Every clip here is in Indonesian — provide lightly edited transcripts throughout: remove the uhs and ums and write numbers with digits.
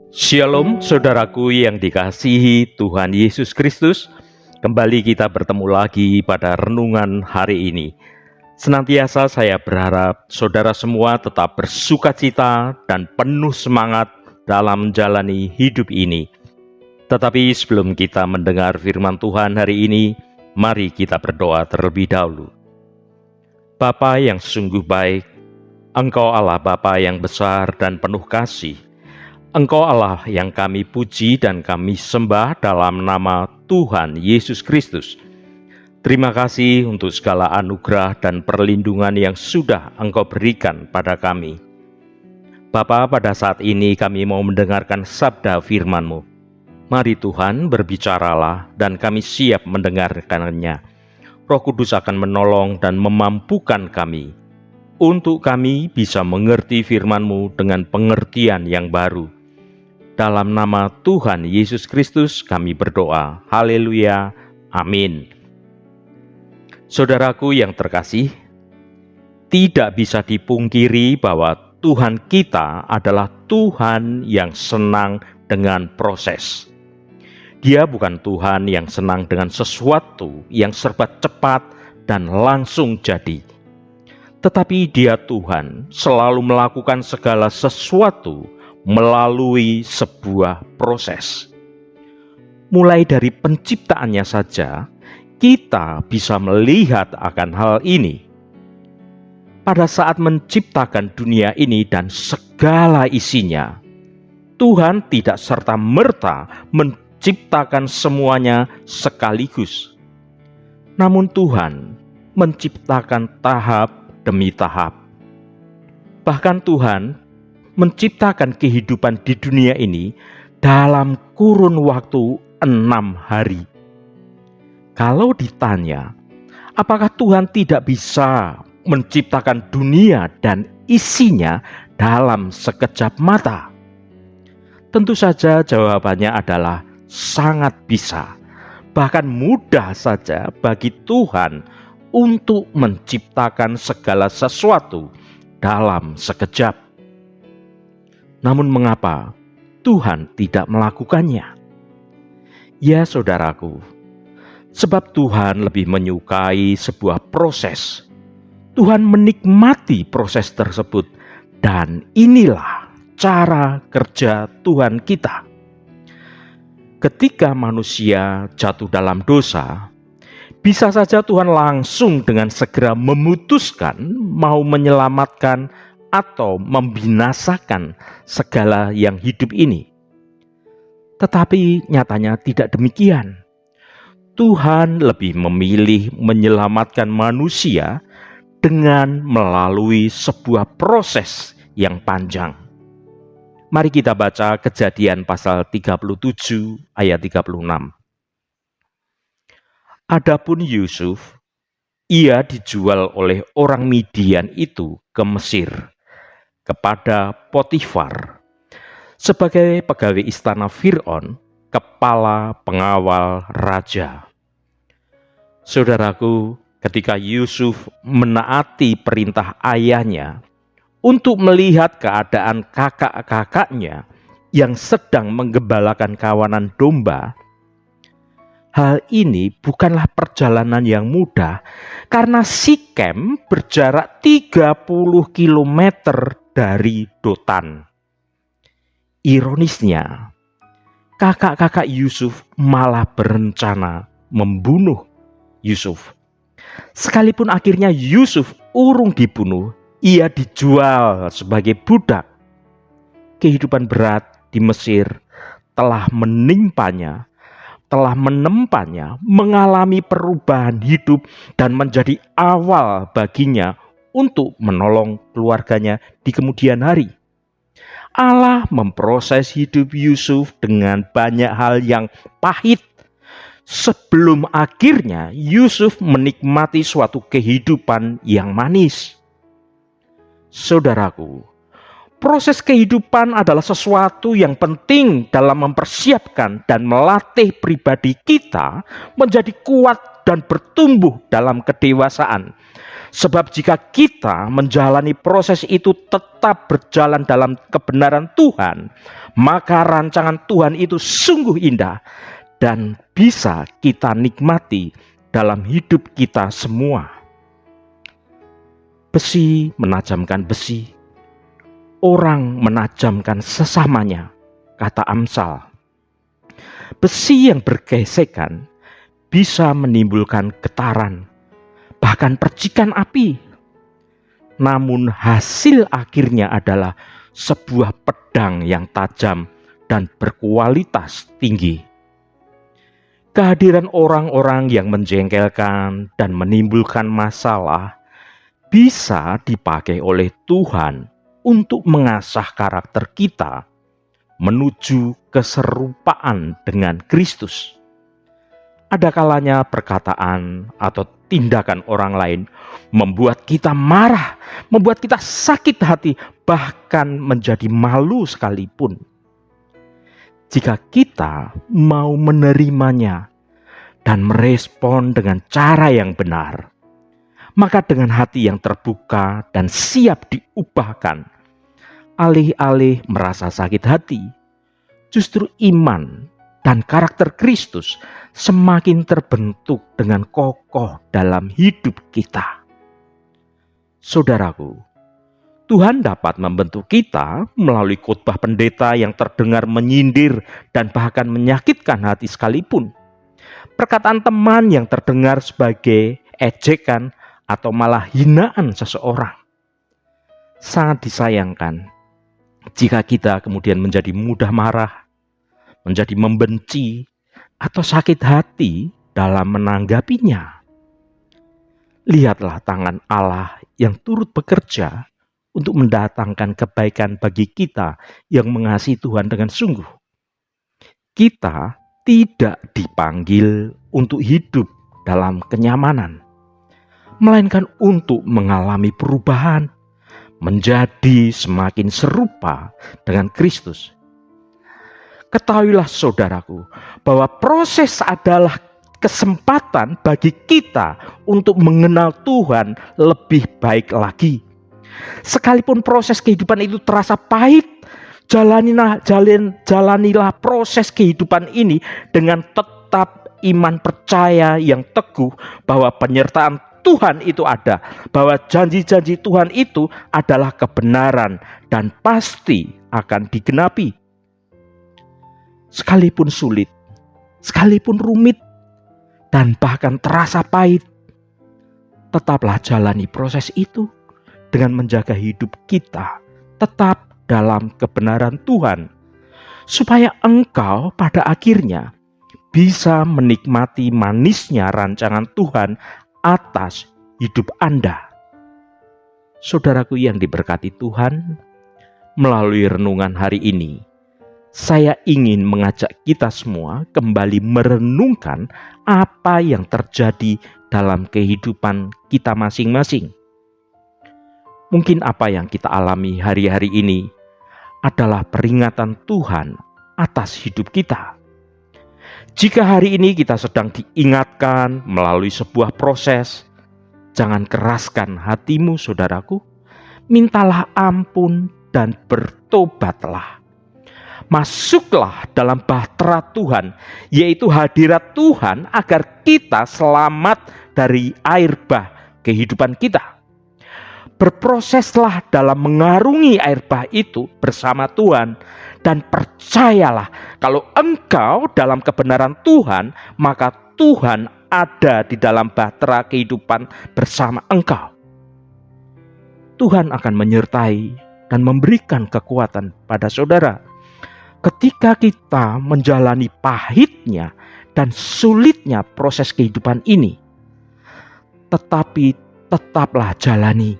Shalom saudaraku yang dikasihi Tuhan Yesus Kristus. Kembali kita bertemu lagi pada renungan hari ini. Senantiasa saya berharap saudara semua tetap bersukacita dan penuh semangat dalam menjalani hidup ini. Tetapi sebelum kita mendengar firman Tuhan hari ini, mari kita berdoa terlebih dahulu. Bapa yang sungguh baik, Engkau Allah Bapa yang besar dan penuh kasih. Engkau Allah yang kami puji dan kami sembah dalam nama Tuhan Yesus Kristus. Terima kasih untuk segala anugerah dan perlindungan yang sudah Engkau berikan pada kami. Bapa, pada saat ini kami mau mendengarkan sabda firman-Mu. Mari Tuhan berbicaralah dan kami siap mendengarkannya. Roh Kudus akan menolong dan memampukan kami untuk kami bisa mengerti firman-Mu dengan pengertian yang baru. Dalam nama Tuhan Yesus Kristus kami berdoa. Haleluya. Amin. Saudaraku yang terkasih, tidak bisa dipungkiri bahwa Tuhan kita adalah Tuhan yang senang dengan proses. Dia bukan Tuhan yang senang dengan sesuatu yang serba cepat dan langsung jadi. Tetapi Dia Tuhan selalu melakukan segala sesuatu melalui sebuah proses. Mulai dari penciptaannya saja, kita bisa melihat akan hal ini. Pada saat menciptakan dunia ini dan segala isinya, Tuhan tidak serta-merta menciptakan semuanya sekaligus. Namun Tuhan menciptakan tahap demi tahap. Bahkan Tuhan menciptakan kehidupan di dunia ini dalam kurun waktu 6 hari. Kalau ditanya, apakah Tuhan tidak bisa menciptakan dunia dan isinya dalam sekejap mata? Tentu saja jawabannya adalah sangat bisa. Bahkan mudah saja bagi Tuhan untuk menciptakan segala sesuatu dalam sekejap. Namun mengapa Tuhan tidak melakukannya? Ya saudaraku, sebab Tuhan lebih menyukai sebuah proses. Tuhan menikmati proses tersebut, dan inilah cara kerja Tuhan kita. Ketika manusia jatuh dalam dosa, bisa saja Tuhan langsung dengan segera memutuskan mau menyelamatkan atau membinasakan segala yang hidup ini. Tetapi nyatanya tidak demikian. Tuhan lebih memilih menyelamatkan manusia dengan melalui sebuah proses yang panjang. Mari kita baca Kejadian pasal 37 ayat 36. Adapun Yusuf, ia dijual oleh orang Midian itu ke Mesir, kepada Potifar, sebagai pegawai istana Fir'aun, kepala pengawal raja. Saudaraku, ketika Yusuf menaati perintah ayahnya untuk melihat keadaan kakak-kakaknya yang sedang menggembalakan kawanan domba, hal ini bukanlah perjalanan yang mudah karena Sikem berjarak 30 km dari Dotan. Ironisnya, kakak-kakak Yusuf malah berencana membunuh Yusuf. Sekalipun akhirnya Yusuf urung dibunuh, ia dijual sebagai budak. Kehidupan berat di Mesir telah menempanya, mengalami perubahan hidup dan menjadi awal baginya untuk menolong keluarganya di kemudian hari. Allah memproses hidup Yusuf dengan banyak hal yang pahit sebelum akhirnya Yusuf menikmati suatu kehidupan yang manis. Saudaraku, proses kehidupan adalah sesuatu yang penting dalam mempersiapkan dan melatih pribadi kita menjadi kuat dan bertumbuh dalam kedewasaan, Sebab jika kita menjalani proses itu tetap berjalan dalam kebenaran Tuhan, maka rancangan Tuhan itu sungguh indah dan bisa kita nikmati dalam hidup kita semua. Besi menajamkan besi, orang menajamkan sesamanya, kata Amsal. Besi yang bergesekan bisa menimbulkan getaran, bahkan percikan api. Namun hasil akhirnya adalah sebuah pedang yang tajam dan berkualitas tinggi. Kehadiran orang-orang yang menjengkelkan dan menimbulkan masalah bisa dipakai oleh Tuhan untuk mengasah karakter kita menuju keserupaan dengan Kristus. Ada kalanya perkataan atau tindakan orang lain membuat kita marah, membuat kita sakit hati, bahkan menjadi malu sekalipun. Jika kita mau menerimanya dan merespon dengan cara yang benar, maka dengan hati yang terbuka dan siap diubahkan, alih-alih merasa sakit hati, justru iman dan karakter Kristus semakin terbentuk dengan kokoh dalam hidup kita. Saudaraku, Tuhan dapat membentuk kita melalui khotbah pendeta yang terdengar menyindir dan bahkan menyakitkan hati sekalipun. Perkataan teman yang terdengar sebagai ejekan atau malah hinaan seseorang. Sangat disayangkan jika kita kemudian menjadi mudah marah, menjadi membenci, atau sakit hati dalam menanggapinya. Lihatlah tangan Allah yang turut bekerja untuk mendatangkan kebaikan bagi kita yang mengasihi Tuhan dengan sungguh. Kita tidak dipanggil untuk hidup dalam kenyamanan, melainkan untuk mengalami perubahan, menjadi semakin serupa dengan Kristus. Ketahuilah saudaraku, bahwa proses adalah kesempatan bagi kita untuk mengenal Tuhan lebih baik lagi. Sekalipun proses kehidupan itu terasa pahit, jalanilah proses kehidupan ini dengan tetap iman percaya yang teguh bahwa penyertaan Tuhan itu ada, bahwa janji-janji Tuhan itu adalah kebenaran dan pasti akan digenapi. Sekalipun sulit, sekalipun rumit, dan bahkan terasa pahit, tetaplah jalani proses itu dengan menjaga hidup kita tetap dalam kebenaran Tuhan, supaya engkau pada akhirnya bisa menikmati manisnya rancangan Tuhan atas hidup Anda. Saudaraku yang diberkati Tuhan, melalui renungan hari ini, saya ingin mengajak kita semua kembali merenungkan apa yang terjadi dalam kehidupan kita masing-masing. Mungkin apa yang kita alami hari-hari ini adalah peringatan Tuhan atas hidup kita. Jika hari ini kita sedang diingatkan melalui sebuah proses, jangan keraskan hatimu saudaraku, mintalah ampun dan bertobatlah. Masuklah dalam bahtera Tuhan, yaitu hadirat Tuhan agar kita selamat dari air bah kehidupan kita. Berproseslah dalam mengarungi air bah itu bersama Tuhan, dan percayalah kalau engkau dalam kebenaran Tuhan, maka Tuhan ada di dalam bahtera kehidupan bersama engkau. Tuhan akan menyertai dan memberikan kekuatan pada saudara ketika kita menjalani pahitnya dan sulitnya proses kehidupan ini. Tetapi tetaplah jalani,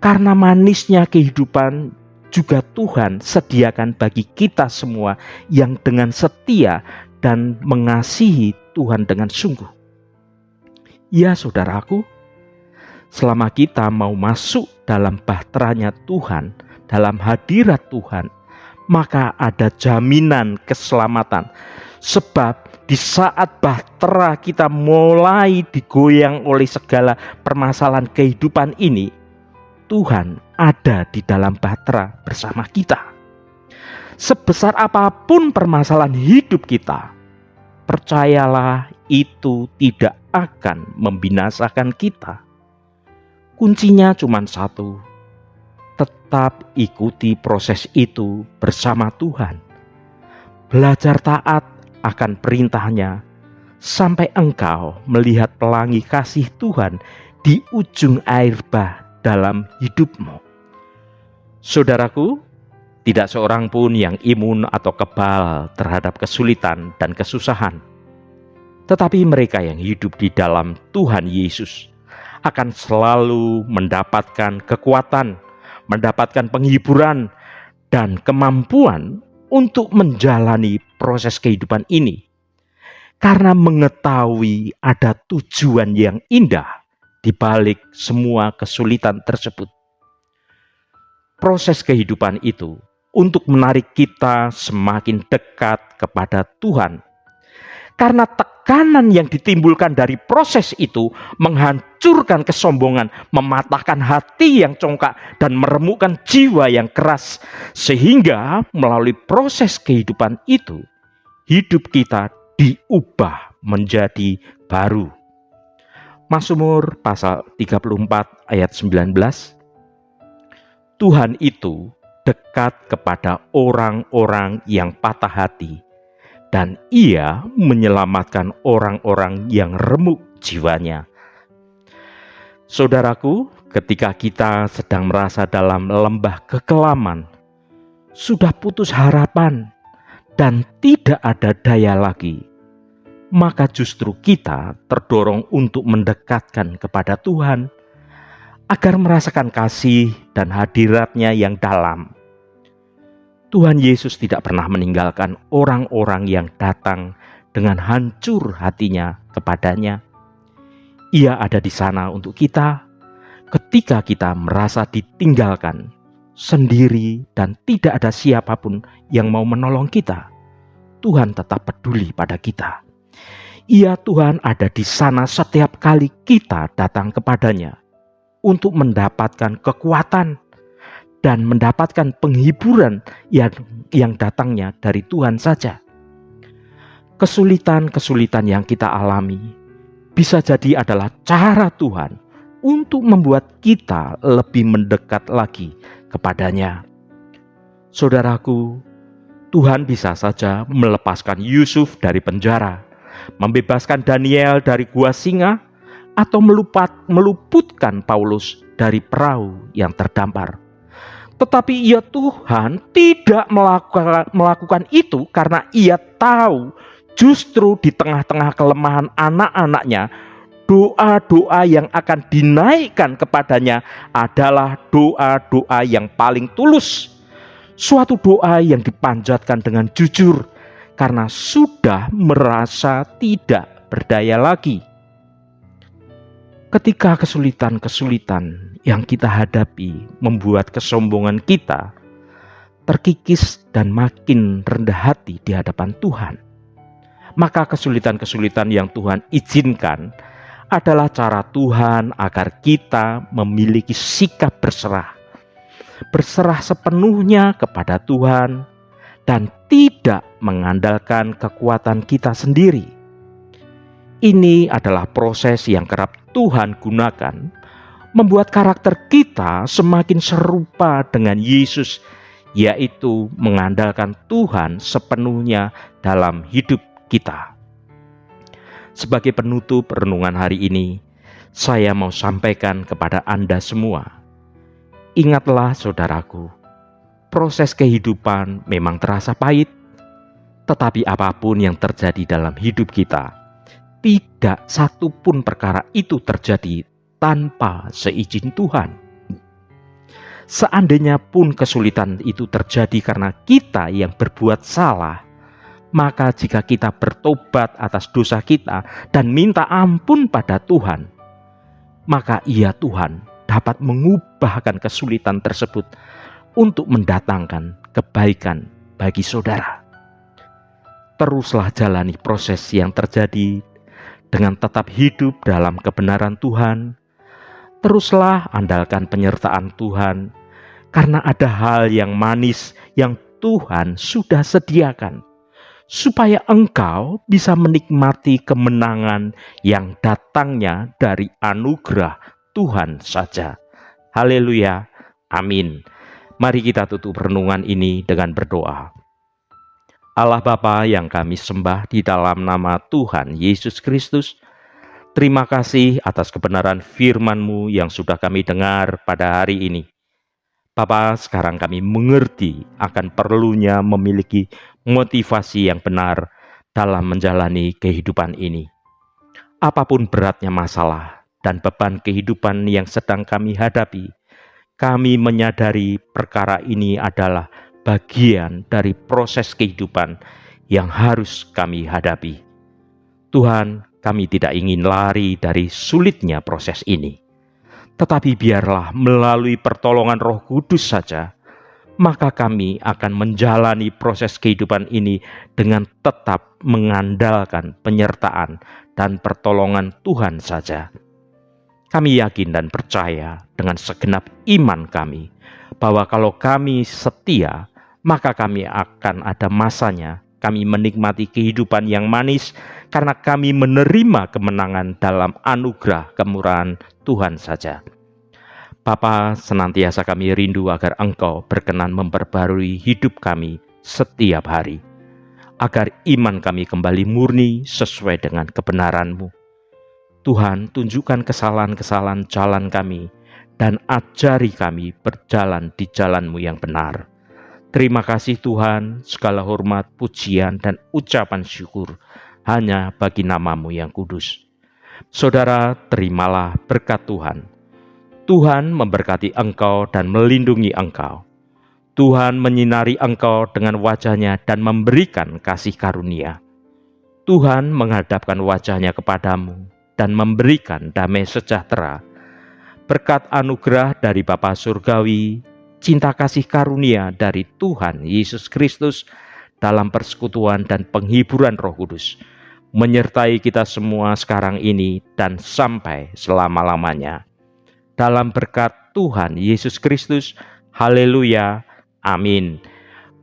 karena manisnya kehidupan juga Tuhan sediakan bagi kita semua yang dengan setia dan mengasihi Tuhan dengan sungguh. Ya saudaraku, selama kita mau masuk dalam bahteranya Tuhan, dalam hadirat Tuhan, maka ada jaminan keselamatan. Sebab Di saat bahtera kita mulai digoyang oleh segala permasalahan kehidupan ini, Tuhan ada di dalam bahtera bersama kita. Sebesar apapun permasalahan hidup kita, percayalah itu tidak akan membinasakan kita. Kuncinya cuma satu, tetap ikuti proses itu bersama Tuhan. Belajar taat akan perintahnya sampai engkau melihat pelangi kasih Tuhan di ujung air bah dalam hidupmu. Saudaraku, tidak seorang pun yang imun atau kebal terhadap kesulitan dan kesusahan. Tetapi mereka yang hidup di dalam Tuhan Yesus akan selalu mendapatkan kekuatan, mendapatkan penghiburan dan kemampuan untuk menjalani proses kehidupan ini, karena mengetahui ada tujuan yang indah di balik semua kesulitan tersebut. Proses kehidupan itu untuk menarik kita semakin dekat kepada Tuhan, karena tekanan yang ditimbulkan dari proses itu menghancurkan kesombongan, mematahkan hati yang congkak, dan meremukkan jiwa yang keras. Sehingga melalui proses kehidupan itu, hidup kita diubah menjadi baru. Mazmur pasal 34 ayat 19. Tuhan itu dekat kepada orang-orang yang patah hati, dan Ia menyelamatkan orang-orang yang remuk jiwanya. Saudaraku, ketika kita sedang merasa dalam lembah kekelaman, sudah putus harapan dan tidak ada daya lagi, maka justru kita terdorong untuk mendekatkan kepada Tuhan agar merasakan kasih dan hadirat-Nya yang dalam. Tuhan Yesus tidak pernah meninggalkan orang-orang yang datang dengan hancur hatinya kepadanya. Ia ada di sana untuk kita ketika kita merasa ditinggalkan, sendiri, dan tidak ada siapapun yang mau menolong kita. Tuhan tetap peduli pada kita. Ia, Tuhan, ada di sana setiap kali kita datang kepadanya untuk mendapatkan kekuatan dan mendapatkan penghiburan yang datangnya dari Tuhan saja. Kesulitan-kesulitan yang kita alami bisa jadi adalah cara Tuhan untuk membuat kita lebih mendekat lagi kepadanya. Saudaraku, Tuhan bisa saja melepaskan Yusuf dari penjara, membebaskan Daniel dari gua singa, atau meluputkan Paulus dari perahu yang terdampar. Tetapi Ia, Tuhan, tidak melakukan itu karena Ia tahu justru di tengah-tengah kelemahan anak-anaknya, doa-doa yang akan dinaikkan kepadanya adalah doa-doa yang paling tulus. Suatu doa yang dipanjatkan dengan jujur karena sudah merasa tidak berdaya lagi. Ketika kesulitan-kesulitan yang kita hadapi membuat kesombongan kita terkikis dan makin rendah hati di hadapan Tuhan, maka kesulitan-kesulitan yang Tuhan izinkan adalah cara Tuhan agar kita memiliki sikap berserah sepenuhnya kepada Tuhan dan tidak mengandalkan kekuatan kita sendiri. Ini adalah proses yang kerap Tuhan gunakan membuat karakter kita semakin serupa dengan Yesus, yaitu mengandalkan Tuhan sepenuhnya dalam hidup kita. Sebagai penutup renungan hari ini, saya mau sampaikan kepada Anda semua. Ingatlah saudaraku, proses kehidupan memang terasa pahit, tetapi apapun yang terjadi dalam hidup kita, tidak satu pun perkara itu terjadi tanpa seizin Tuhan. Seandainya pun kesulitan itu terjadi karena kita yang berbuat salah, maka jika kita bertobat atas dosa kita dan minta ampun pada Tuhan, maka Ia, Tuhan, dapat mengubahkan kesulitan tersebut untuk mendatangkan kebaikan bagi saudara. teruslah jalani proses yang terjadi dengan tetap hidup dalam kebenaran Tuhan. Teruslah andalkan penyertaan Tuhan, karena ada hal yang manis yang Tuhan sudah sediakan, supaya engkau bisa menikmati kemenangan yang datangnya dari anugerah Tuhan saja. Haleluya, amin. Mari kita tutup renungan ini dengan berdoa. Allah Bapa yang kami sembah di dalam nama Tuhan Yesus Kristus, terima kasih atas kebenaran firman-Mu yang sudah kami dengar pada hari ini. Bapa, sekarang kami mengerti akan perlunya memiliki motivasi yang benar dalam menjalani kehidupan ini. Apapun beratnya masalah dan beban kehidupan yang sedang kami hadapi, kami menyadari perkara ini adalah bagian dari proses kehidupan yang harus kami hadapi. Tuhan, kami tidak ingin lari dari sulitnya proses ini, tetapi biarlah melalui pertolongan Roh Kudus saja, maka kami akan menjalani proses kehidupan ini dengan tetap mengandalkan penyertaan dan pertolongan Tuhan saja. Kami yakin dan percaya dengan segenap iman kami, bahwa kalau kami setia, maka kami akan ada masanya kami menikmati kehidupan yang manis karena kami menerima kemenangan dalam anugerah kemurahan Tuhan saja. Bapa, senantiasa kami rindu agar Engkau berkenan memperbarui hidup kami setiap hari, agar iman kami kembali murni sesuai dengan kebenaran-Mu. Tuhan, tunjukkan kesalahan-kesalahan jalan kami dan ajari kami berjalan di jalan-Mu yang benar. Terima kasih Tuhan, segala hormat, pujian, dan ucapan syukur hanya bagi nama-Mu yang kudus. Saudara, terimalah berkat Tuhan. Tuhan memberkati engkau dan melindungi engkau. Tuhan menyinari engkau dengan wajah-Nya dan memberikan kasih karunia. Tuhan menghadapkan wajah-Nya kepadamu dan memberikan damai sejahtera. Berkat anugerah dari Bapa Surgawi, cinta kasih karunia dari Tuhan Yesus Kristus dalam persekutuan dan penghiburan Roh Kudus menyertai kita semua sekarang ini dan sampai selama-lamanya. Dalam berkat Tuhan Yesus Kristus, haleluya, amin.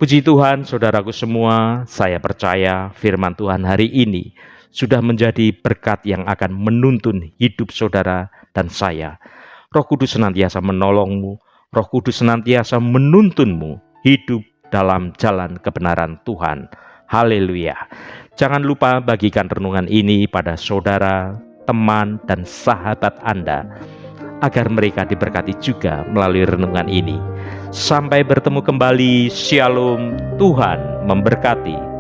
Puji Tuhan, saudaraku semua, saya percaya firman Tuhan hari ini sudah menjadi berkat yang akan menuntun hidup saudara dan saya. Roh Kudus senantiasa menolongmu, Roh Kudus senantiasa menuntunmu hidup dalam jalan kebenaran Tuhan. Haleluya. Jangan lupa bagikan renungan ini pada saudara, teman, dan sahabat Anda, agar mereka diberkati juga melalui renungan ini. Sampai bertemu kembali. Shalom. Tuhan memberkati.